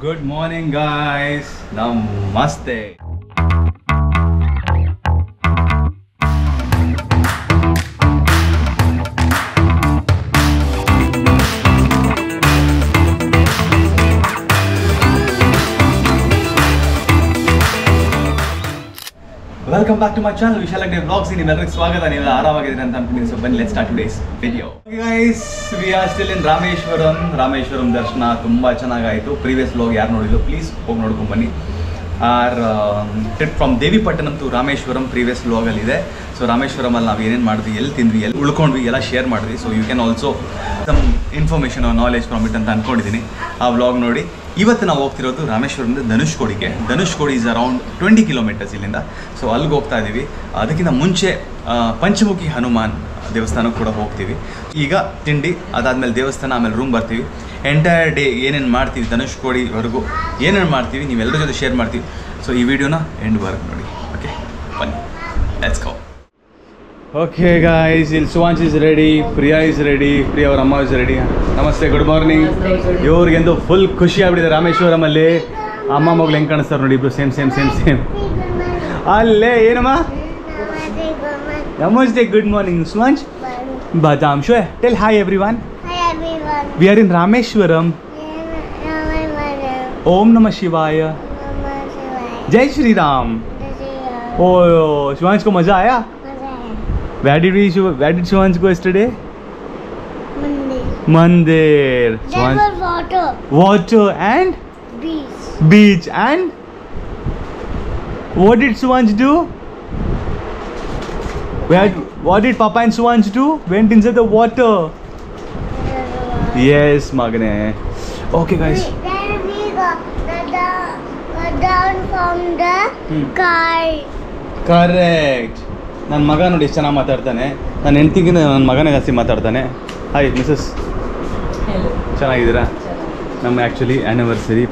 Good morning, guys. Namaste. Welcome back to my channel, Vishalagde Vlogs. ನಿಮ್ಮೆಲ್ಲರಿಗೂ ಸ್ವಾಗತ. ನೀವೆಲ್ಲ ಆರಾಮಾಗಿದ್ದೀರಾ ಅಂತ ಅನ್ಕೊಂಡಿದ್ದೀನಿ. ಸೊ ಬನ್ನಿ, let's start today's video. Okay guys, we are still in Rameswaram ದರ್ಶನ ತುಂಬಾ ಚೆನ್ನಾಗಾಯಿತು. ಪ್ರೀವಿಯಸ್ ವ್ಲಾಗ್ ಯಾರು ನೋಡಿಲ್ಲ ಪ್ಲೀಸ್ ಹೋಗಿ ನೋಡ್ಕೊಂಡು ಬನ್ನಿ. Trip from Devipatnam to Rameswaram previous ವ್ಲಾಗಲ್ಲಿ ಇದೆ. ಸೊ ರಾಮೇಶ್ವರಮಲ್ಲಿ ನಾವು ಏನೇನು ಮಾಡಿದ್ವಿ, ಎಲ್ಲಿ ತಿಂದ್ವಿ, ಎಲ್ಲಿ ಉಳ್ಕೊಂಡ್ವಿ ಎಲ್ಲ ಶೇರ್ ಮಾಡಿದ್ವಿ. So you can also some information knowledge from it ಅಂತ ಅಂದ್ಕೊಂಡಿದ್ದೀನಿ. ಆ ವ್ಲಾಗ್ ನೋಡಿ. ಇವತ್ತು ನಾವು ಹೋಗ್ತಿರೋದು ರಾಮೇಶ್ವರದಿಂದ ಧನುಷ್ಕೋಡಿಗೆ. ಧನುಷ್ಕೋಡಿ ಈಸ್ ಅರೌಂಡ್ 20 ಕಿಲೋಮೀಟರ್ಸ್ ಇಲ್ಲಿಂದ. ಸೊ ಅಲ್ಲಿಗೆ ಹೋಗ್ತಾ ಇದ್ದೀವಿ. ಅದಕ್ಕಿಂತ ಮುಂಚೆ ಪಂಚಮುಖಿ ಹನುಮಾನ್ ದೇವಸ್ಥಾನಕ್ಕೆ ಕೂಡ ಹೋಗ್ತೀವಿ. ಈಗ ತಿಂಡಿ, ಅದಾದಮೇಲೆ ದೇವಸ್ಥಾನ, ಆಮೇಲೆ ರೂಮ್ ಬರ್ತೀವಿ. ಎಂಟೈರ್ ಡೇ ಏನೇನು ಮಾಡ್ತೀವಿ ಧನುಷ್ಕೋಡಿವರೆಗೂ ಏನೇನು ಮಾಡ್ತೀವಿ ನೀವೆಲ್ಲರ ಜೊತೆ ಶೇರ್ ಮಾಡ್ತೀವಿ. ಸೊ ಈ ವಿಡಿಯೋನ ಎಂಡ್ವರೆಗೂ ನೋಡಿ. ಓಕೆ ಬನ್ನಿ, ಲೆಟ್ಸ್ ಗೋ. ಓಕೆ ಗಾಯ್ಸ್, ಇಲ್ಲಿ Suvansh is ready, Priya is ready, Priya ಅವ್ರ ಅಮ್ಮ ಇಸ್ ರೆಡಿ. ನಮಸ್ತೆ, ಗುಡ್ ಮಾರ್ನಿಂಗ್. ಇವ್ರಿಗೆಂದು ಫುಲ್ ಖುಷಿ ಆಗ್ಬಿಟ್ಟಿದೆ ರಾಮೇಶ್ವರಮಲ್ಲಿ. ಅಮ್ಮ ಮಗಳು ಹೆಂಗೆ ಕಾಣಿಸ್ತಾರೆ ನೋಡಿ, ಇಬ್ರು ಸೇಮ್. ಅಲ್ಲೇ ಏನಮ್ಮ ನಮಸ್ತೆ, ಗುಡ್ ಮಾರ್ನಿಂಗ್ ಸುವಾಂಶ್. ಬಾದಾಮ್ show tell hi everyone. We are in Rameswaram. ಓಂ ನಮಃ ಶಿವಾಯ. जय श्री राम. ओ शिवांश को मज़ा आया? Where did Shivansh go yesterday? Mandir. There was water. Water and? Beach. And? What did Shivansh do? What did Papa and Shivansh do? Went inside the water. Yes, Magne. Okay guys. Then we got down from the car. Correct. ನನ್ನ ಮಗ ನೋಡಿ ಎಷ್ಟು ಚೆನ್ನಾಗಿ ಮಾತಾಡ್ತಾನೆ. ನನ್ನ ಹೆಂಡ್ತಿಗಿಂತ ನನ್ನ ಮಗನೇ ಜಾಸ್ತಿ ಮಾತಾಡ್ತಾನೆ. ಹಾಯ್ ಮಿಸಸ್, ಚೆನ್ನಾಗಿದ್ದೀರಾ? ನಮ್ಮ ಆ್ಯಕ್ಚುಲಿ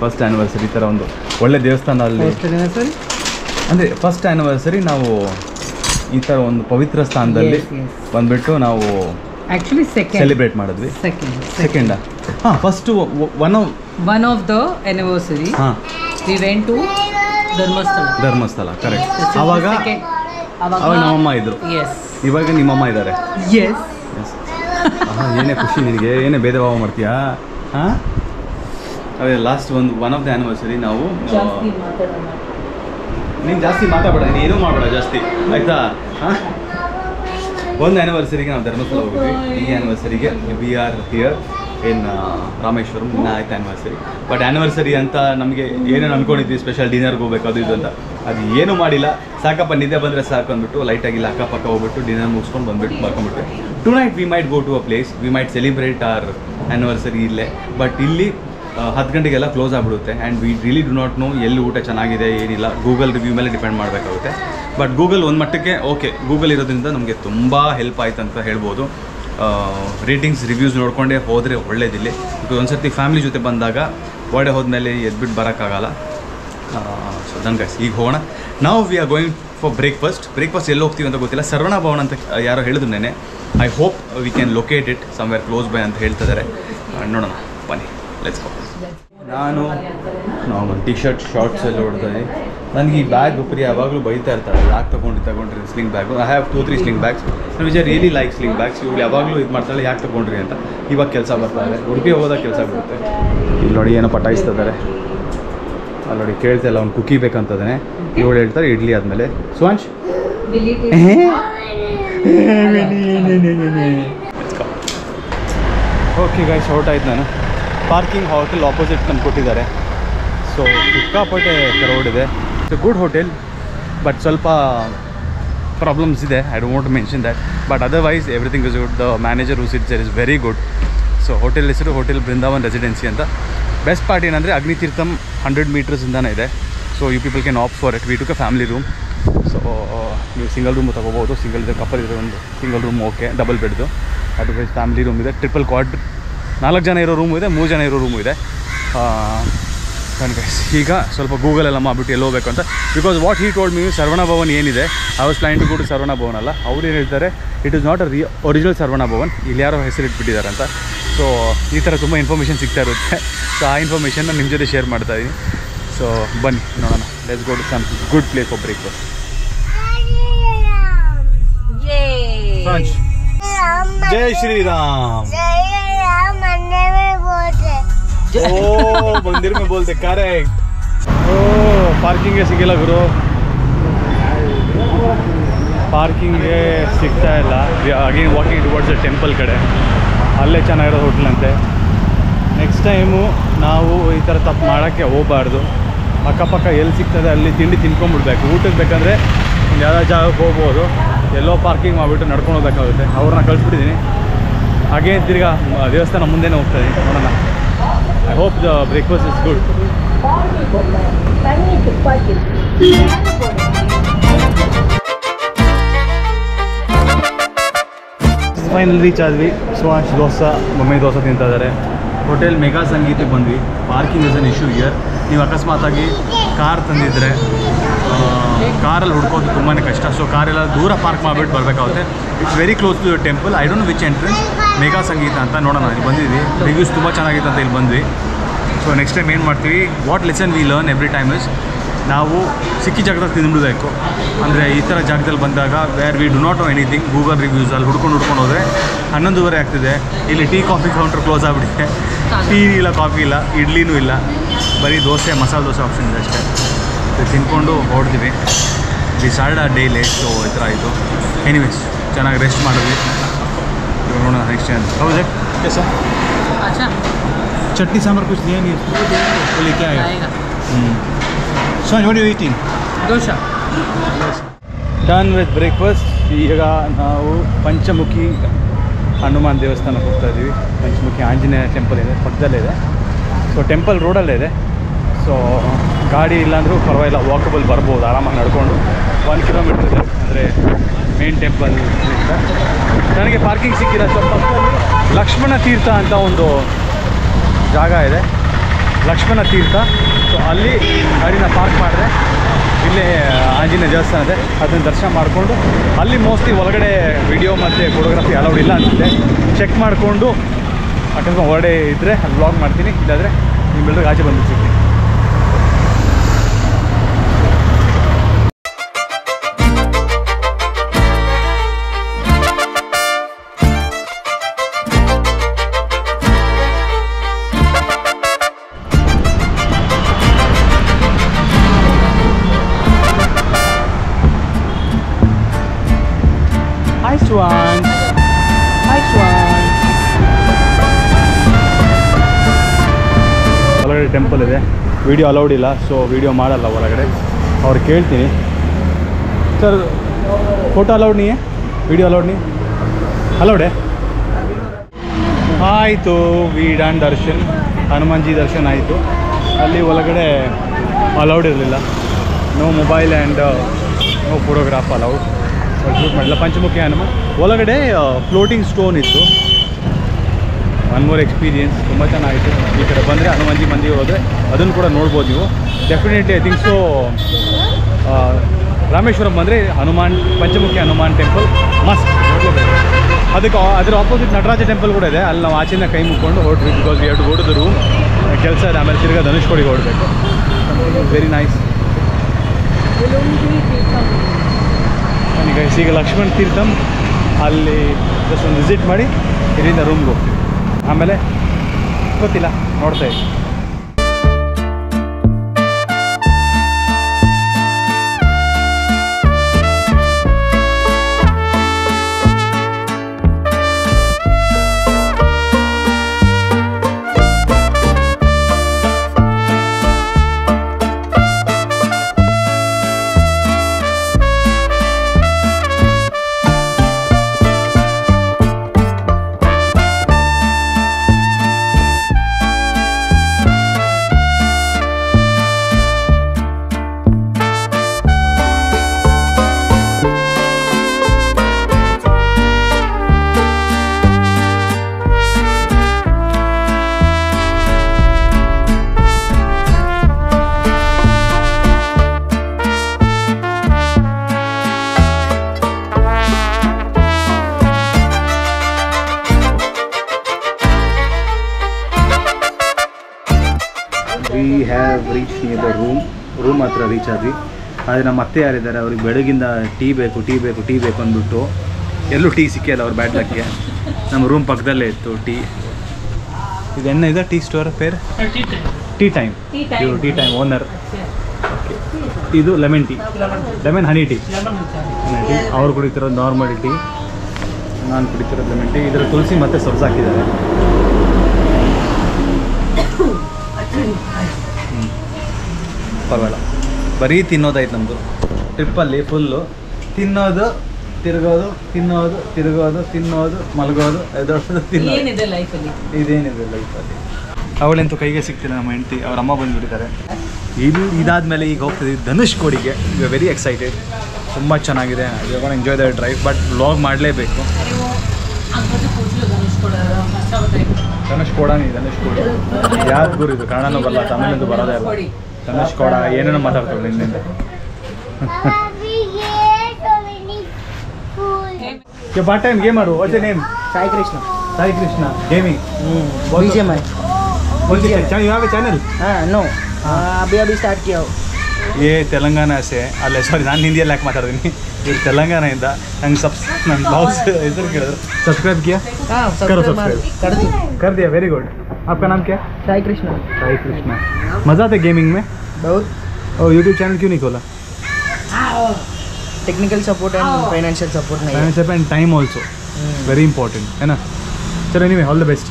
ಫಸ್ಟ್ ಆ್ಯನಿವರ್ಸರಿ ಥರ ಒಂದು ಒಳ್ಳೆ ದೇವಸ್ಥಾನ ಅಲ್ಲಿ, ಅಂದರೆ ಫಸ್ಟ್ ಆ್ಯನಿವರ್ಸರಿ ನಾವು ಈ ಥರ ಒಂದು ಪವಿತ್ರ ಸ್ಥಾನದಲ್ಲಿ ಬಂದುಬಿಟ್ಟು ನಾವು ಆ್ಯಕ್ಚುಲಿ ಸೆಲೆಬ್ರೇಟ್ ಮಾಡಿದ್ವಿ. ಸೆಕೆಂಡಾ? ಹಾಂ, first one of the anniversary we went to Dharmasthala. Correct. ಅವಾಗ ನಮ್ಮಮ್ಮ ಇದ್ರು, ಇವಾಗ ನಿಮ್ಮಮ್ಮ ಇದ್ದಾರೆ. ಏನೇ ಖುಷಿ ನಿನಗೆ, ಏನೇ ಭೇದ ಭಾವ ಮಾಡ್ತೀಯಾ? ಹಾಂ, ಅದೇ last one of the anniversary ನಾವು ನೀನು ಜಾಸ್ತಿ ಮಾತಾಡಬೇಡ, ನೀನು ಏನೂ ಮಾಡಬೇಡ ಜಾಸ್ತಿ, ಆಯಿತಾ? ಹಾಂ, ಒಂದು ಆ್ಯನಿವರ್ಸರಿಗೆ ನಾವು ಧರ್ಮಸ್ಥಳ ಹೋಗಿದ್ವಿ. ಈ ಆ್ಯನಿವರ್ಸರಿಗೆ we are here in Rameswaram. ಇನ್ನು ಆಯ್ತು ಆ್ಯನಿವರ್ಸರಿ. ಬಟ್ ಆ್ಯನಿವರ್ಸರಿ ಅಂತ ನಮಗೆ ಏನೇನು ಅಂದ್ಕೊಂಡಿದ್ವಿ, ಸ್ಪೆಷಲ್ ಡಿನ್ನರ್ಗೆ ಹೋಗ್ಬೇಕು ಅದು ಇದು ಅಂತ, ಅದು ಏನೂ ಮಾಡಿಲ್ಲ. ಸಾಕಪ್ಪ ನಿದ್ದೆ ಬಂದರೆ ಸಾಕು ಅಂದ್ಬಿಟ್ಟು ಲೈಟಾಗಿಲ್ಲ ಅಕ್ಕಪಕ್ಕ ಹೋಗ್ಬಿಟ್ಟು ಡಿನ್ನರ್ ಮುಗಿಸ್ಕೊಂಡು ಬಂದುಬಿಟ್ಟು ಬರ್ಕೊಂಡ್ಬಿಟ್ವಿ. Tonight we might go to a place, we might celebrate our anniversary ಇಲ್ಲೇ. ಬಟ್ ಇಲ್ಲಿ 10 ಗಂಟೆಗೆಲ್ಲ ಕ್ಲೋಸ್ ಆಗಿಬಿಡುತ್ತೆ. And we really do not know ಎಲ್ಲಿ ಊಟ ಚೆನ್ನಾಗಿದೆ ಏನಿಲ್ಲ. ಗೂಗಲ್ ರಿವ್ಯೂ ಮೇಲೆ ಡಿಪೆಂಡ್ ಮಾಡಬೇಕಾಗುತ್ತೆ. ಬಟ್ ಗೂಗಲ್ ಒಂದು ಮಟ್ಟಕ್ಕೆ ಓಕೆ, ಗೂಗಲ್ ಇರೋದ್ರಿಂದ ನಮಗೆ ತುಂಬ ಹೆಲ್ಪ್ ಆಯ್ತು ಅಂತ ಹೇಳ್ಬೋದು. ರೇಟಿಂಗ್ಸ್ ರಿವ್ಯೂಸ್ ನೋಡಿಕೊಂಡೇ ಹೋದರೆ ಒಳ್ಳೇದಿಲ್ಲ. ಬಿಕಾಸ್ ಒಂದು ಸರ್ತಿ ಫ್ಯಾಮಿಲಿ ಜೊತೆ ಬಂದಾಗ ಒಡೆ ಹೋದ್ಮೇಲೆ ಎದ್ಬಿಟ್ಟು ಬರೋಕ್ಕಾಗಲ್ಲ. ಸೊ ದನ್ ಗೈಸ್, ಈಗ ಹೋಗೋಣ. ನಾವು we are going for breakfast ಎಲ್ಲಿ ಹೋಗ್ತೀವಿ ಅಂತ ಗೊತ್ತಿಲ್ಲ. ಸರ್ವಣ ಭವನ್ ಅಂತ ಯಾರೋ ಹೇಳಿದ್ರು ನೆನೆ. I hope we can locate it somewhere close by ಅಂತ ಹೇಳ್ತಿದ್ದಾರೆ. ನೋಡೋಣ ಬನ್ನಿ, ಲೆಟ್ಸ್ ಗೋ. ನಾನು ಒಂದು ಟಿ ಶರ್ಟ್ ಶಾರ್ಟ್ಸ್ ಎಲ್ಲ ಹೊಡ್ತೀನಿ. ನನಗೆ ಈ ಬ್ಯಾಗ್ ಪ್ರಿಯ ಯಾವಾಗಲೂ ಬೈತಾ ಇರ್ತಾರೆ, ಯಾಕೆ ತಗೊಂಡ್ರಿ sling bag. I have 2-3 sling bags which are really like sling bags. ಇವಳು ಯಾವಾಗಲೂ ಇದು ಮಾಡ್ತಾಳೆ, ಯಾಕೆ ತಗೊಂಡ್ರಿ ಅಂತ. ಇವಾಗ ಕೆಲಸ ಬರ್ತಾರೆ, ಉಡುಪಿ ಹೋದಾಗ ಕೆಲಸ ಬಿಡುತ್ತೆ. ಇಲ್ಲಿ ನೋಡಿ ಏನೋ ಪಟಾಯಿಸ್ತಿದ್ದಾರೆ. ಅಲ್ಲಿ ನೋಡಿ ಕೇಳ್ತಾ ಇಲ್ಲ, ಅವ್ನು ಕುಕ್ಕಿ ಬೇಕಂತದಾನೆ. ಇವಳು ಹೇಳ್ತಾರೆ ಇಡ್ಲಿ ಆದಮೇಲೆ. ಸುವಾಂಶ್ ಓಕೆ ಗೈಸ್, ಔಟ್ ಆಯ್ತು. ನಾನು ಪಾರ್ಕಿಂಗ್ ಹೋಟೆಲ್ ಆಪೋಸಿಟ್ ನಮ್ಗೆ ಕೊಟ್ಟಿದ್ದಾರೆ. ಸೊ ಸಿಕ್ಕಾಪಟ್ಟೆ ಕ್ರೌಡ್ ಇದೆ. ಇಟ್ಸ್ ಗುಡ್ ಹೋಟೆಲ್, ಬಟ್ ಸ್ವಲ್ಪ ಪ್ರಾಬ್ಲಮ್ಸ್ ಇದೆ. I don't want to mention that, but otherwise everything is good. The manager who sits there is very good. So hotel ಹೆಸರು hotel Brindavan residency ಅಂತ. Best part ಏನಂದರೆ ಅಗ್ನಿತೀರ್ಥಂ 100 ಮೀಟರ್ಸಿಂದನೇ ಇದೆ. So you people can opt for it. We took a family room. So ನೀವು single room ತೊಗೋಬೋದು. Single ಇದೆ, couple ಇದೆ, ಒಂದು single room okay, double bed. Otherwise family room ಇದೆ, ಟ್ರಿಪಲ್ ಕ್ವಾಡ್, 4 ಜನ ಇರೋ ರೂಮು ಇದೆ, 3 ಜನ ಇರೋ ರೂಮು ಇದೆ. ಗೈಸ್, ಈಗ ಸ್ವಲ್ಪ ಗೂಗಲೆಲ್ಲ ಮಾಡಿಬಿಟ್ಟು ಎಲ್ಲಿ ಹೋಗಬೇಕು ಅಂತ. Because what he told me, Saravana Bhavan ಏನಿದೆ, I was planning to go to Saravana Bhavan ಅಲ್ಲ. ಅವ್ರು ಏನು ಹೇಳ್ತಾರೆ, it is not a original Saravana Bhavan, ಇಲ್ಲಿ ಯಾರೋ ಹೆಸರು ಇಟ್ಬಿಟ್ಟಿದ್ದಾರೆ ಅಂತ. ಸೊ ಈ ಥರ ತುಂಬ ಇನ್ಫಾರ್ಮೇಷನ್ ಸಿಗ್ತಾ ಇರುತ್ತೆ. ಸೊ ಆ ಇನ್ಫಾರ್ಮೇಷನ್ನ ನಿಮ್ಮ ಜೊತೆ ಶೇರ್ ಮಾಡ್ತಾಯಿದ್ದೀನಿ. ಸೊ ಬನ್ನಿ ನೋಡೋಣ. Let's go to some good place for breakfast. जय श्री राम. ओ मंदिर में बोलते करेक्ट. ओ पार्किंग सिगला गुरु, ಪಾರ್ಕಿಂಗ್ಗೆ ಸಿಗ್ತಾ ಇಲ್ಲ. Again walking towards the temple ಕಡೆ, ಅಲ್ಲೇ ಚೆನ್ನಾಗಿರೋ ಹೋಟ್ಲ್ ಅಂತೆ. ನೆಕ್ಸ್ಟ್ ಟೈಮು ನಾವು ಈ ಥರ ತಪ್ಪು ಮಾಡೋಕ್ಕೆ ಹೋಗಬಾರ್ದು. ಅಕ್ಕಪಕ್ಕ ಎಲ್ಲಿ ಸಿಗ್ತದೆ ಅಲ್ಲಿ ತಿಂಡಿ ತಿನ್ಕೊಂಡ್ಬಿಡ್ಬೇಕು. ಊಟಕ್ಕೆ ಬೇಕಂದರೆ ಒಂದು ಯಾವುದೋ ಜಾಗಕ್ಕೆ ಹೋಗ್ಬೋದು, ಎಲ್ಲೋ ಪಾರ್ಕಿಂಗ್ ಮಾಡಿಬಿಟ್ಟು ನಡ್ಕೊಂಡು ಹೋಗ್ಬೇಕಾಗುತ್ತೆ. ಅವ್ರನ್ನ ಕಳಿಸ್ಬಿಟ್ಟಿದ್ದೀನಿ. ಹಾಗೇ ತಿರ್ಗಾ ದೇವಸ್ಥಾನ ಮುಂದೆನೇ ಹೋಗ್ತಾಯಿದ್ದೀನಿ. ನೋಡೋಣ. I hope the breakfast is good. Final reach ಆದ್ವಿ. ಸುಹಾಶ್ ದೋಸೆ, ಮಮ್ಮಿ ದೋಸೆ ತಿಂತಾ ಇದ್ದಾರೆ. ಹೋಟೆಲ್ ಮೆಗಾ ಸಂಗೀತಕ್ಕೆ ಬಂದ್ವಿ. Parking is an issue year. ನೀವು ಅಕಸ್ಮಾತಾಗಿ ಕಾರ್ ತಂದಿದ್ರೆ ಕಾರಲ್ಲಿ ಹುಡ್ಕೋದು ತುಂಬಾ ಕಷ್ಟ. ಸೊ ಕಾರೆಲ್ಲ ದೂರ ಪಾರ್ಕ್ ಮಾಡಿಬಿಟ್ಟು ಬರಬೇಕಾಗುತ್ತೆ. It's very close to the temple. I don't know which entrance. Mega Sangeetha ಅಂತ ನೋಡೋಣ. ಇಲ್ಲಿ ಬಂದಿದ್ವಿ, ರಿವ್ಯೂಸ್ ತುಂಬ ಚೆನ್ನಾಗಿತ್ತು ಅಂತ ಇಲ್ಲಿ ಬಂದ್ವಿ. ಸೊ ನೆಕ್ಸ್ಟ್ ಟೈಮ್ ಏನು ಮಾಡ್ತೀವಿ, what lesson we learn every time is, ನಾವು ಸಿಕ್ಕಿ ಜಾಗದಲ್ಲಿ ತಿಂದ್ಬಿಡಬೇಕು. ಅಂದರೆ ಈ ಥರ ಜಾಗದಲ್ಲಿ ಬಂದಾಗ where we do not know anything, Google ರಿವ್ಯೂಸಲ್ಲಿ ಹುಡ್ಕೊಂಡು ಹೋದರೆ 11:30 ಆಗ್ತಿದೆ. ಇಲ್ಲಿ ಟೀ ಕಾಫಿ ಕೌಂಟರ್ ಕ್ಲೋಸ್ ಆಗಿಬಿಟ್ಟಿದೆ. ಟೀ ಇಲ್ಲ, ಕಾಫಿ ಇಲ್ಲ, ಇಡ್ಲಿನೂ ಇಲ್ಲ, ಬರೀ ದೋಸೆ, ಮಸಾಲೆ ದೋಸೆ ಆಪ್ಷನ್ ಇದೆ ಅಷ್ಟೇ. ತಿನ್ಕೊಂಡು ಹೊಡ್ತೀವಿ. ವಿ ಸ್ಟಾರ್ಟ್ ಆ ಡೇ ಲೇಟ್. ಸೊ ಈ ಥರ ಆಯಿತು. ಎನಿವೇಸ್ ಚೆನ್ನಾಗಿ ರೆಸ್ಟ್ ಮಾಡಿದ್ವಿ. ಇವಾಗ ನೋಡೋಣ ನೆಕ್ಸ್ಟ್ ಏನು. ಹೌದು कैसा? अच्छा. चटनी सांभर कुछ दिया नहीं, बोले क्या आएगा? So what are you eating? Dosa. Done with breakfast. ಈಗ ನಾವು ಪಂಚಮುಖಿ ಹನುಮಾನ್ ದೇವಸ್ಥಾನಕ್ಕೆ ಹೋಗ್ತಾ ಇದ್ದೀವಿ. ಪಂಚಮುಖಿ ಆಂಜನೇಯ ಟೆಂಪಲ್ ಇದೆ, ಪಕ್ಕದಲ್ಲೇ ಇದೆ. ಸೊ ಟೆಂಪಲ್ ರೋಡಲ್ಲೇ ಇದೆ. ಸೊ ಗಾಡಿ ಇಲ್ಲಾಂದ್ರೂ ಪರವಾಗಿಲ್ಲ, ವಾಕಬಲ್ ಬರ್ಬೋದು ಆರಾಮಾಗಿ ನಡ್ಕೊಂಡು. 1 ಕಿಲೋಮೀಟ್ರ್ ಇದೆ ಅಂದರೆ ಮೇನ್ ಟೆಂಪಲ್. ನನಗೆ ಪಾರ್ಕಿಂಗ್ ಸಿಕ್ಕಿಲ್ಲ. ಸೊ ಪಕ್ಕದಲ್ಲಿ ಲಕ್ಷ್ಮಣ ತೀರ್ಥ ಅಂತ ಒಂದು ಜಾಗ ಇದೆ, ಲಕ್ಷ್ಮಣ ತೀರ್ಥ. ಸೊ ಅಲ್ಲಿ ಗಾಡಿನ ಪಾರ್ಕ್ ಮಾಡಿದ್ರೆ ಇಲ್ಲೇ ಆಂಜನೇಯ ದೇವಸ್ಥಾನ ಇದೆ, ಅದನ್ನು ದರ್ಶನ ಮಾಡಿಕೊಂಡು ಅಲ್ಲಿ ಮೋಸ್ಟ್ಲಿ ಒಳಗಡೆ ವಿಡಿಯೋ ಮತ್ತು ಫೋಟೋಗ್ರಫಿ ಅಲೌಡ್ ಇಲ್ಲ ಅನಿಸುತ್ತೆ. ಚೆಕ್ ಮಾಡಿಕೊಂಡು ಅಕಸ್ಮಾತ್ ಹೊರಗಡೆ ಇದ್ದರೆ ಅಲ್ಲಿ ವ್ಲಾಗ್ ಮಾಡ್ತೀನಿ, ಇಲ್ಲಾಂದರೆ ನಿಮ್ಮೆಲ್ಲರಿಗೂ ಆಚೆ ಬಂದು ಸಿಗ್ತೀನಿ. Hi Swan. Hi Swan. ಒಳಗಡೆ ಟೆಂಪಲ್ ಇದೆ, ವಿಡಿಯೋ ಅಲೌಡ್ ಇಲ್ಲ. ಸೊ ವಿಡಿಯೋ ಮಾಡಲ್ಲ ಒಳಗಡೆ. ಅವ್ರು ಕೇಳ್ತೀನಿ, ಸರ್ ಫೋಟೋ ಅಲೌಡ್ ನೀ, ವಿಡಿಯೋ ಅಲೌಡ್ ನೀ ಅಲೌಡೆ? ಆಯಿತು. ವಿ ಡನ್ ದರ್ಶನ್, ಹನುಮಾನ್ಜಿ ದರ್ಶನ್ ಆಯಿತು. ಅಲ್ಲಿ ಒಳಗಡೆ ಅಲೌಡ್ ಇರಲಿಲ್ಲ. No mobile and no photograph allowed. Shoot ಮಾಡಿಲ್ಲ. ಪಂಚಮುಖಿ ಹನುಮಾನ್ ಒಳಗಡೆ ಫ್ಲೋಟಿಂಗ್ ಸ್ಟೋನ್ ಇತ್ತು. ಒನ್ ಮೋರ್ ಎಕ್ಸ್ಪೀರಿಯನ್ಸ್, ತುಂಬ ಚೆನ್ನಾಗಿತ್ತು. ಈ ಕಡೆ ಬಂದರೆ ಹನುಮಾನ್ಜಿ ಮಂದಿಗೆ ಹೋದರೆ ಅದನ್ನು ಕೂಡ ನೋಡ್ಬೋದು ನೀವು. Definitely I think so Rameswaram ಬಂದರೆ ಪಂಚಮುಖಿ ಹನುಮಾನ್ ಟೆಂಪಲ್ ಮಸ್ಟ್ ನೋಡಲೇಬೇಕು. ಅದರ ಆಪೋಸಿಟ್ ನಟರಾಜ ಟೆಂಪಲ್ ಕೂಡ ಇದೆ. ಅಲ್ಲಿ ನಾವು ಆಚೆಯಿಂದ ಕೈ ಮುಕ್ಕೊಂಡು ಹೊರಟ್ವಿ. Because we have to go to the room. ಕೆಲಸ ಇದೆ. ಆಮೇಲೆ ತಿರ್ಗಾ ಧನುಷ್ಕೋಡಿಗೆ ಹೊರಡಬೇಕು. Very nice. ಈಗ ಲಕ್ಷ್ಮಣ್ ತೀರ್ಥಂ ಅಲ್ಲಿ ಜಸ್ಟ್ ಒಂದು ವಿಸಿಟ್ ಮಾಡಿ ಇಲ್ಲಿಂದ ರೂಮ್ಗೆ ಹೋಗ್ತೀವಿ. ಆಮೇಲೆ ಗೊತ್ತಿಲ್ಲ, ನೋಡ್ತಾ ಇದ್ದೀವಿ. Have reach near the room ಹತ್ರ ರೀಚ್ ಆದ್ವಿ. ಆದರೆ ನಮ್ಮ ಅತ್ತೆ ಯಾರಿದ್ದಾರೆ ಅವ್ರಿಗೆ ಬೆಳಗಿಂದ ಟೀ ಬೇಕು ಅಂದ್ಬಿಟ್ಟು ಎಲ್ಲೂ ಟೀ ಸಿಕ್ಕಿಲ್ಲ ಅವ್ರ ಬ್ಯಾಡ್ ಲಕ್ಕಿಗೆ. ನಮ್ಮ ರೂಮ್ ಪಕ್ಕದಲ್ಲೇ ಇತ್ತು ಟೀ. ಇದು ಇದೆ ಟೀ ಸ್ಟೋರ್ ಪೇರ್ ಟೀ ಟೈಮ್. ಇವರು ಟೀ ಟೈಮ್ ಓನರ್. ಓಕೆ, ಇದು lemon tea, lemon honey tea. ಅವ್ರು ಕುಡಿತಿರೋದು ನಾರ್ಮಲ್ ಟೀ, ನಾನು ಕುಡಿತಿರೋದು ಲೆಮನ್ ಟೀ. ಇದರ ತುಳಸಿ ಮತ್ತು ಸಬ್ಜ್ ಹಾಕಿದ್ದಾರೆ. ಪರವಾಗಿಲ್ಲ, ಬರೀ ತಿನ್ನೋದಾಯ್ತು ನಮ್ಮದು ಟ್ರಿಪ್ಪಲ್ಲಿ. ಫುಲ್ಲು ತಿನ್ನೋದು, ತಿರುಗೋದು, ಮಲಗೋದು, ಎದೋದು, ತಿನ್ನೋದು. ಇದೇನಿದೆ ಲೈಫಲ್ಲಿ. ಅವಳೆಂತೂ ಕೈಗೆ ಸಿಗ್ತಿಲ್ಲ ನಮ್ಮ ಹೆಂಡತಿ. ಅವ್ರ ಅಮ್ಮ ಬಂದುಬಿಟ್ಟಿದ್ದಾರೆ. ಇದಾದಮೇಲೆ ಈಗ ಹೋಗ್ತಿದ್ದೀವಿ ಧನುಷ್ಕೋಡಿಗೆ. We are very excited. ತುಂಬ ಚೆನ್ನಾಗಿದೆ. Enjoy the drive. But vlog ಮಾಡಲೇಬೇಕು. ಧನುಷ್ಕೋಡಿ ಯಾರು ಗುರು ಇದು? ಕನ್ನಡನೂ ಬರಲ್ಲ, ತಮಿಳಂದು ಬರೋದೇ ಅಲ್ಲ. ಧನುಷ್ಕೋಡ ಏನೇನೋ ಮಾತಾಡ್ತಾರೆ ನಿನ್ನಿಂದ. पार्ट टाइम गेमर हो? What's your name? Sai Krishna gaming. BGMI. You have a channel? No, अभी स्टार्ट किया हो. ये तेलंगाना से अल्ले सॉरी ನಾನು ಹಿಂದಿಯಲ್ಲಿ ಯಾಕೆ ಮಾತಾಡ್ತೀನಿ. ಇದು ತೆಲಂಗಾಣದಿಂದ ನಂಗೆ ನನ್ನ ब्लॉग्स ಹೆಸರು ಕೇಳಿದ್ರು. सब्सक्राइब किया? हाँ, करो सब्सक्राइब. कर दिया. Very good. आपका नाम क्या है? साई कृष्णा. मज़ा आता है गेमिंग में? बहुत. और यूट्यूब चैनल क्यों नहीं खोला? Technical support and financial support नहीं है. Financial and time also very important है ना. चलो एनीवे ऑल द बेस्ट.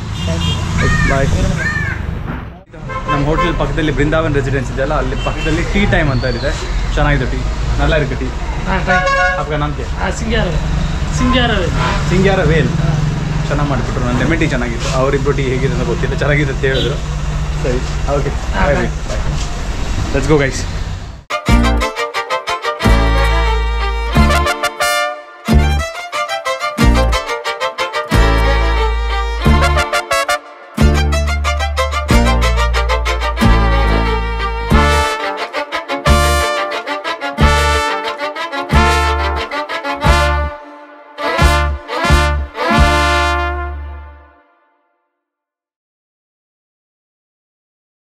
ಬಾಯ್. ನಮ್ಮ ಹೋಟೆಲ್ ಪಕ್ಕದಲ್ಲಿ ಬೃಂದಾವನ್ ರೆಸಿಡೆನ್ಸ್ ಇದೆಯಲ್ಲ, ಅಲ್ಲಿ ಪಕ್ಕದಲ್ಲಿ ಟೀ ಟೈಮ್ ಅಂತ ಇದೆ. ಚೆನ್ನಾಗಿದೆ ಟೀ, ನಲ್ಲ ಇರುತ್ತೆ ಟೀ. आपका नाम क्या? ಸಿಂಗ್ಯಾರ ವೇಲ್. ಚೆನ್ನಾಗಿ ಮಾಡಿಬಿಟ್ರು. ನನ್ನ ಲೆಮನ್ ಟೀ ಚೆನ್ನಾಗಿತ್ತು. ಅವರಿಬ್ಬರು ಟೀ ಹೇಗಿದೆ ಅಂತ ಗೊತ್ತಿಲ್ಲ, ಚೆನ್ನಾಗಿದೆ ಅಂತ ಹೇಳಿದ್ರು. ಸರಿ, okay, bye. Let's go guys.